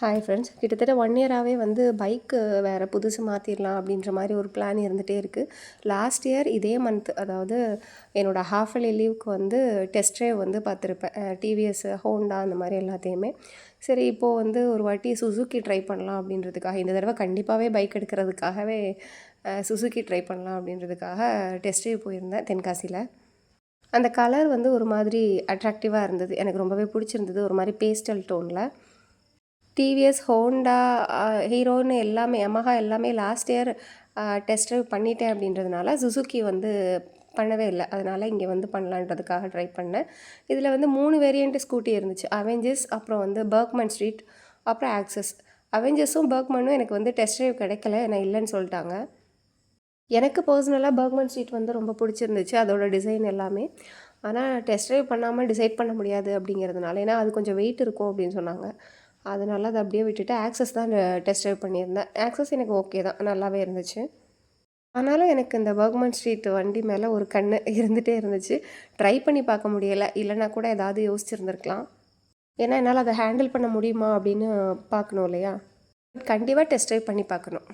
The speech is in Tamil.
ஹாய் ஃப்ரெண்ட்ஸ், கிட்டத்தட்ட 1 இயராகவே வந்து பைக்கு வேறு புதுசு மாற்றிடலாம் அப்படின்ற மாதிரி ஒரு பிளான் இருந்துகிட்டே இருக்குது. லாஸ்ட் இயர் இதே மந்த், அதாவது என்னோடய ஹாஃப் இயர்லி லீவுக்கு வந்து டெஸ்ட் ட்ரைவ் வந்து பார்த்துருப்பேன். டிவிஎஸ், ஹோண்டா அந்த மாதிரி எல்லாத்தையுமே. சரி, இப்போது வந்து ஒரு வாட்டி சுசுக்கி ட்ரை பண்ணலாம் அப்படின்றதுக்காக, இந்த தடவை கண்டிப்பாகவே பைக் எடுக்கிறதுக்காகவே சுசுக்கி ட்ரை பண்ணலாம் அப்படின்றதுக்காக டெஸ்ட் ட்ரைவ் போயிருந்தேன் தென்காசியில். அந்த கலர் வந்து ஒரு மாதிரி அட்ராக்டிவாக இருந்தது, எனக்கு ரொம்பவே பிடிச்சிருந்தது. ஒரு மாதிரி பேஸ்டல் டோனில் டிவிஎஸ், ஹோண்டா, ஹீரோன்னு எல்லாமே, யமஹா எல்லாமே லாஸ்ட் இயர் டெஸ்ட் ட்ரைவ் பண்ணிட்டேன் அப்படின்றதுனால சுசுக்கி வந்து பண்ணவே இல்லை. அதனால் இங்கே வந்து பண்ணலான்றதுக்காக ட்ரை பண்ணேன். இதில் வந்து 3 வேரியண்ட் ஸ்கூட்டி இருந்துச்சு. அவெஞ்சர்ஸ், அப்புறம் வந்து பர்க்மன் ஸ்ட்ரீட், அப்புறம் ஆக்சஸ். அவெஞ்சர்ஸும் பர்க்மனும் எனக்கு வந்து டெஸ்ட் ட்ரைவ் கிடைக்கல, நான் இல்லைன்னு சொல்லிட்டாங்க. எனக்கு பர்சனலாக பர்க்மன் ஸ்ட்ரீட் வந்து ரொம்ப பிடிச்சிருந்துச்சு, அதோட டிசைன் எல்லாமே. ஆனால் டெஸ்ட் ட்ரைவ் பண்ணாமல் டிசைட் பண்ண முடியாது அப்படிங்கிறதுனால, ஏன்னா அது கொஞ்சம் வெயிட் இருக்கும் அப்படின்னு சொன்னாங்க. அதனால அதை அப்படியே விட்டுட்டு ஆக்சஸ் தான் டெஸ்ட் ட்ரைவ் பண்ணியிருந்தேன். ஆக்சஸ் எனக்கு ஓகே தான், நல்லாவே இருந்துச்சு. ஆனாலும் எனக்கு இந்த பர்க்மன் ஸ்ட்ரீட் வண்டி மேலே ஒரு கண் இருந்துகிட்டே இருந்துச்சு. ட்ரை பண்ணி பார்க்க முடியலை, இல்லைனா கூட ஏதாவது யோசிச்சுருந்துருக்கலாம். ஏன்னா என்னால் அதை ஹேண்டில் பண்ண முடியுமா அப்படின்னு பார்க்கணும் இல்லையா. கண்டிப்பாக டெஸ்ட் ட்ரைவ் பண்ணி பார்க்கணும்.